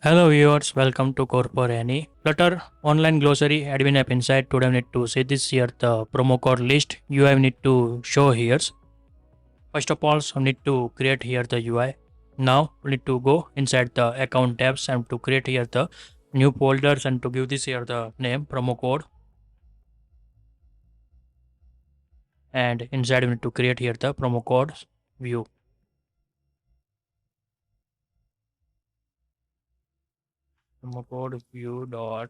Hello viewers, welcome to Core for Any. Flutter online glossary admin app inside. Today we need to see this here the promo code list UI we need to show here. First of all, we need to create here the UI. Now we need to go inside the account tabs and to create here the new folders and to give this here the name promo code, and inside we need to create here the promo code view. Promo code view dot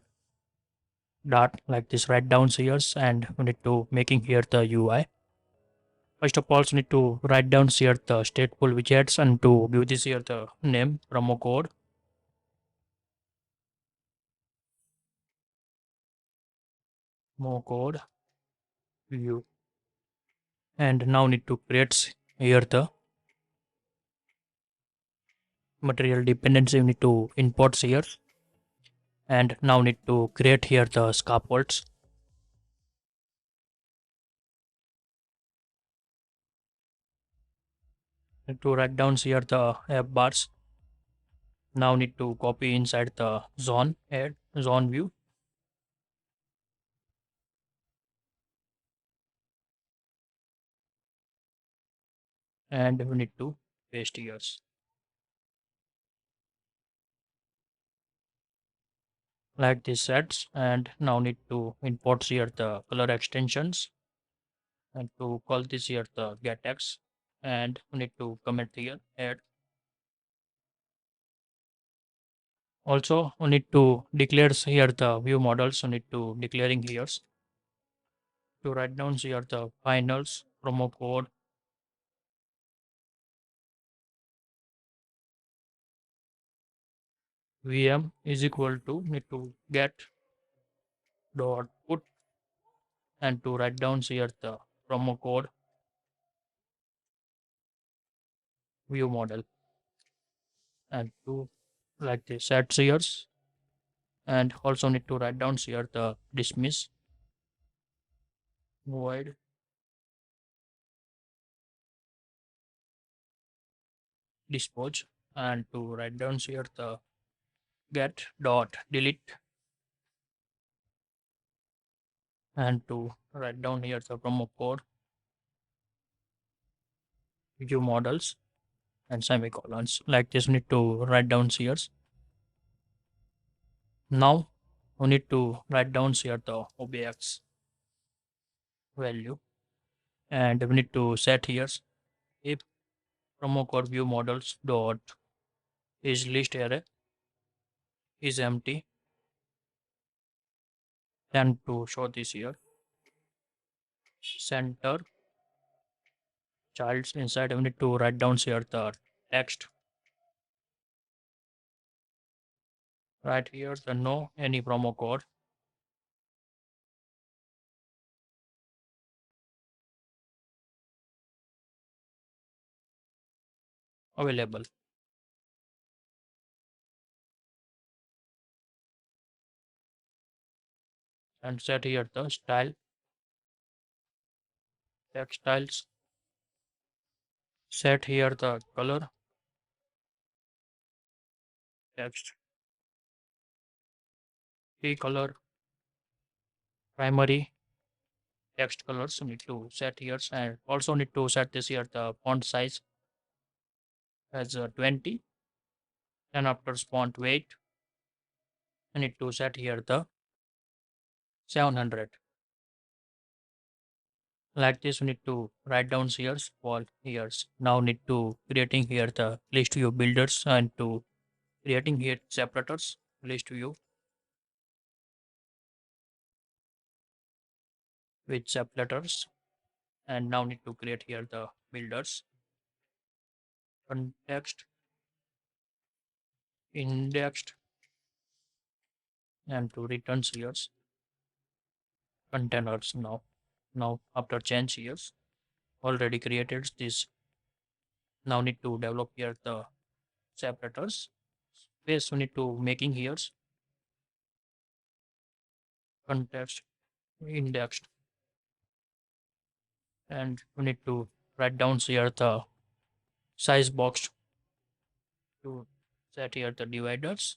like this write down here, and we need to making here the UI. First of all, you need to write down here the stateful widgets and to give this here the name promo code view. And now need to create here the material dependency. You need to import here, and now need to create here the scaffolds. Need to write down here the app bars. Now need to copy inside the zone, add zone view, and we need to paste here like this sets. And now need to import here the color extensions and to call this here the GetX, and we need to comment here add. Also we need to declare here the view models. We need to declaring here to write down here the finals promo code VM is equal to need to get dot put, and to write down here the promo code view model, and to like this set here, and also need to write down here the dismiss void dispose, and to write down here the get dot delete, and to write down here the promo code view models and semicolons. Like this we need to write down here. Now we need to write down here the obx value, and we need to set here if promo code view models dot is list array is empty, then to show this here center childs inside we need to write down here the text right here the no any promo code available, and set here the style text styles, set here the color text key color primary text colors need to set here, and also need to set this here the font size as 20, and after font weight I need to set here the 700. Like this we need to write down here all here's. Now need to creating here the list view builders, and to creating here separators list view with separators, and now need to create here the builders context indexed, and to return here containers. Now after change here already created this. Now need to develop here the separators. Space we need to making here context indexed, and we need to write down here the size box to set here the dividers,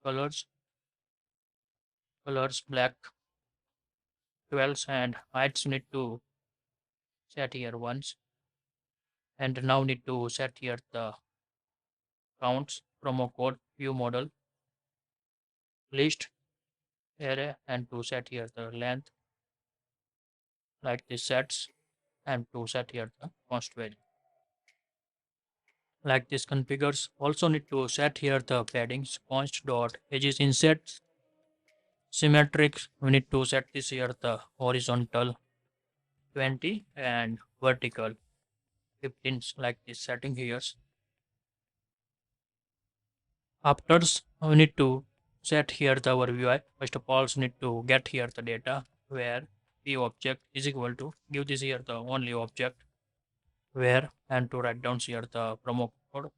colors, black 12s and heights need to set here once, and now need to set here the counts, promo code, view model, list, array, and to set here the length like this sets, and to set here the const value like this configures. Also need to set here the paddings const dot edges insert symmetric. We need to set this here the horizontal 20 and vertical 15 like this setting here. After we need to set here the our UI. First of all, we need to get here the data where p object is equal to give this here the only object where, and to write down here the promo code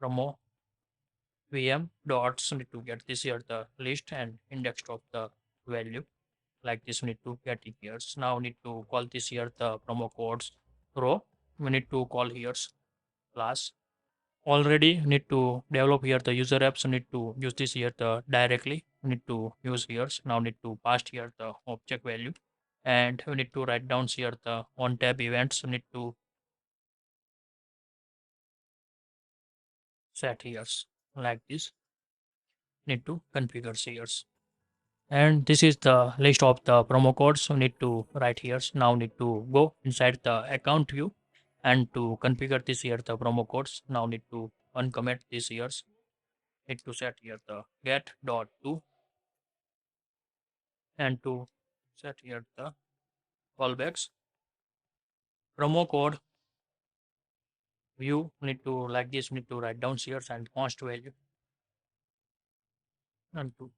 promo VM dots need to get this here the list and index of the value like this. We need to get it here. Now we need to call this here the promo codes row. We need to call here class. Already need to develop here the user apps. We need to use this here the directly. We need to use here. Now need to pass here the object value, and we need to write down here the on tab events. We need to set here like this. Need to configure here. And this is the list of the promo codes we need to write here. Now need to go inside the account view and to configure this here the promo codes. Now need to uncomment this here. Need to set here the get dot to, and to set here the callbacks promo code view. Need to like this. Need to write down here and const value and to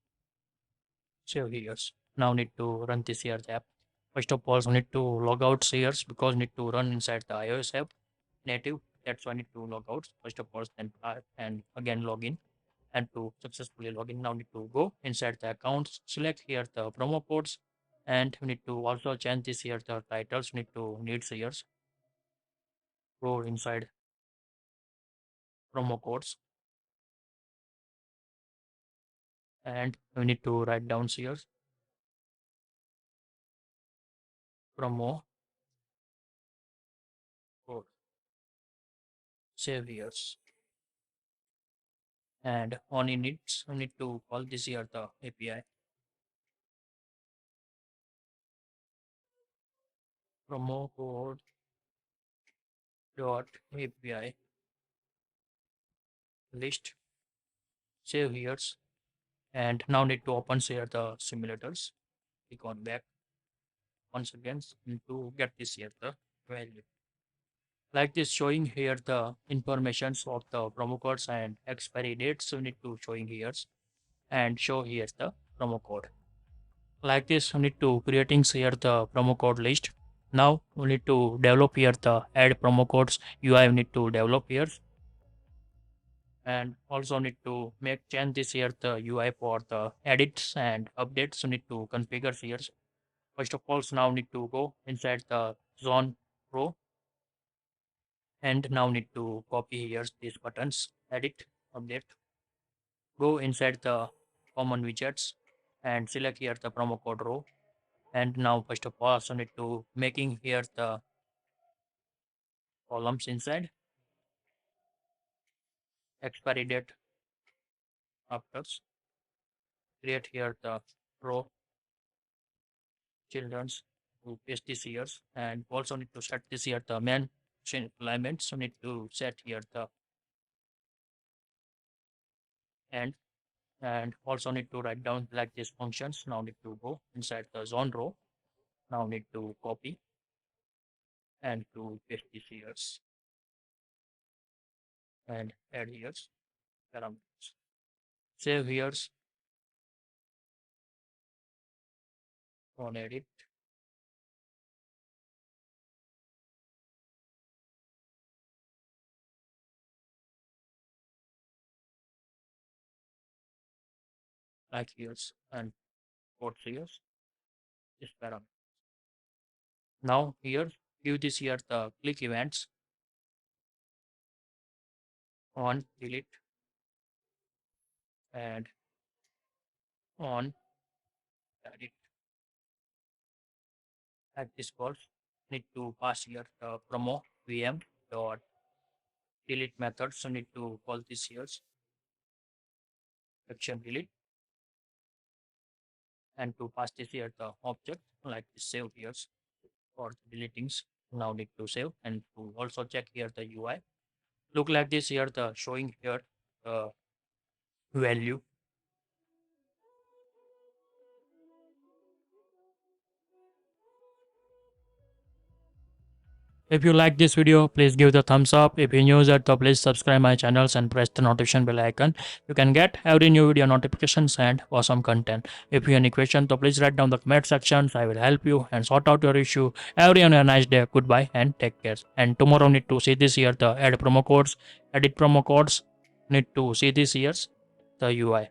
save here. Now need to run this here app. First of all, we need to log out here because need to run inside the iOS app native. That's why I need to log out first of all, then and again log in, and to successfully log in. Now need to go inside the accounts, select here the promo codes, and we need to also change this here the titles. We need to needs here, go inside promo codes, and we need to write down here promo code, save here, and on inits we need to call this here the API promo code dot API list, save here, and now need to open here the simulators. Click on back once again to get this here the value like this, showing here the informations of the promo codes and expiry dates. We need to showing here and show here the promo code like this. We need to creating here the promo code list. Now we need to develop here the add promo codes UI. We need to develop here, and also need to make change this here the UI for the edits and updates. We need to configure here. First of all, now need to go inside the zone row, and now need to copy here these buttons, edit, update, go inside the common widgets and select here the promo code row. And now first of all, also need to making here the columns inside expiry date after, create here the row children's to paste this here, and also need to set this here the main alignment. So need to set here the end, and also need to write down like these functions. Now need to go inside the zone row. Now need to copy and to paste this here and add here parameters. Save here on edit, like here and put here this parameter. Now here give this here the click events on delete and on edit at this course. Need to pass here the promo VM dot delete method. So need to call this here action delete and to pass this here the object like this save here for the deletings. Now need to save and to also check here the UI. Look like this here the showing here the value. If you like this video, please give the thumbs up. If you're new here, so please subscribe my channels and press the notification bell icon. You can get every new video notifications and awesome content. If you have any questions, so please write down the comment sections. I will help you and sort out your issue. Everyone have a nice day. Goodbye and take care. And tomorrow need to see this here the add promo codes, edit promo codes. Need to see this here the UI.